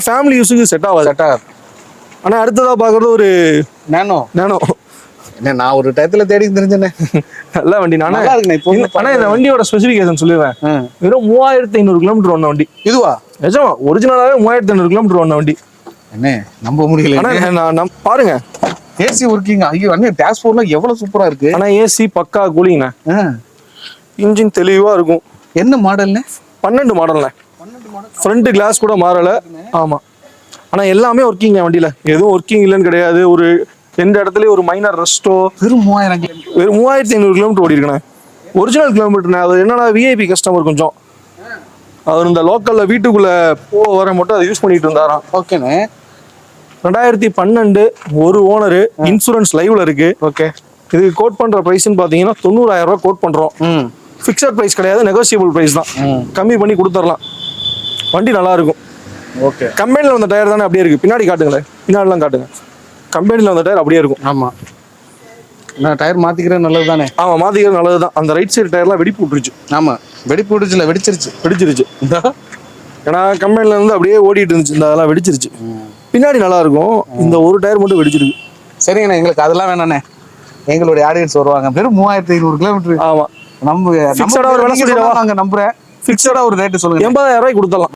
Family யூஸுக்கு set ஆகாது. ஆனா அடுத்ததா பாக்குறது ஒரு நானோ என்ன, நான் ஒரு டயத்துல தேடி தெரிஞ்சேனே. நல்ல வண்டி. ஆனா இந்த வண்டியோட ஸ்பெசிபிகேஷன் சொல்லுவேன். வெறும் 3500 கிலோமீட்டர் ஓடின வண்டி. இதுவா? நிஜமா ஒரிஜினலாவே 3500 கிலோமீட்டர் ஓடின வண்டி. என்ன நம்ப முடியல. ஆனா பாருங்க ஏசி ஒர்க்கிங். ஐயோ அண்ணே, டேஷ்போர்ட்லாம் எவ்வளவு சூப்பரா இருக்கு. ஆனா ஏசி பக்கா கூலிங்ண்ணே. இன்ஜின் தெளிவா இருக்கும். என்ன மாடல்ண்ணே? 12 மாடல்ண்ணே. ஃப்ரண்ட் கிளாஸ் கூட மாறல. ஆமா. ஆனா எல்லாமே ஒர்க்கிங் வண்டியில, எதுவும் ஒர்க்கிங் இல்லைன்னு கிடையாது. ஒரு எந்த இடத்துலயும் ஒரு மைனர் ரெஸ்டோ. வெறும் 3000 வெறும் 3500 கிலோமீட்டர் ஓடி இருக்கேன். ஒரிஜினல் கிலோமீட்டர்ண்ணே. அது என்னன்னா விஐபி கஸ்டமர் கொஞ்சம். அவர் இந்த லோக்கல்ல வீட்டுக்குள்ள வர மட்டும் அதை யூஸ் பண்ணிட்டு இருந்தாராம். ஓகேண்ணே. 2012 ஒரு ஓனரு, இன்சூரன்ஸ் லைவ்ல இருக்கு. ஓகே. இதுக்கு கோட் பண்ற பிரைஸ்ன்னு பாத்தீங்கன்னா 90000 ரூபாய் கோட் பண்றோம். ஃபிக்ஸட் பிரைஸ் கிடையாது, நெகோசியபிள் பிரைஸ் தான். கம்மி பண்ணி கொடுத்துடலாம். வண்டி நல்லா இருக்கும். ஓகே. கம்பெனில வந்த டயர் தானே அப்படியே இருக்கு. பின்னாடி காட்டுங்களேன், பின்னாடிலாம் காட்டுங்க. கம்பெனில வந்த டயர் அப்படியே இருக்கும். ஆமா. நான் டயர் மாத்திக்கிறேன், நல்லது தானே? ஆமா, மாத்திக்கிறது நல்லது தான். அந்த ரைட் சைடு டயர்லாம் வெடிப்பு விட்டுருச்சு. ஆமா, வெடிப்பு விட்டுச்சுல, வெடிச்சிருச்சு. ஏன்னா கம்பெனில இருந்து அப்படியே ஓடிட்டு இருந்துச்சு, இந்த அதெல்லாம் வெடிச்சிருச்சு. பின்னாடி நல்லா இருக்கும். இந்த ஒரு டயர் மட்டும் வெடிச்சிருக்கு. சரிங்கண்ணா, எங்களுக்கு அதெல்லாம் வேணாண்ணே. எங்களுடைய ஆடியன்ஸ் வருவாங்க. வெறும் 3500 கிலோமீட்டர். ஆமா. நம்ம ஃபிக்ஸடா ஒரு விலை சொல்லிடுவா. நாங்க நம்புறேன். ஃபிக்ஸடா ஒரு ரேட் சொல்லுங்க. 80000 ரூபாய்க்கு கொடுத்துடலாம்.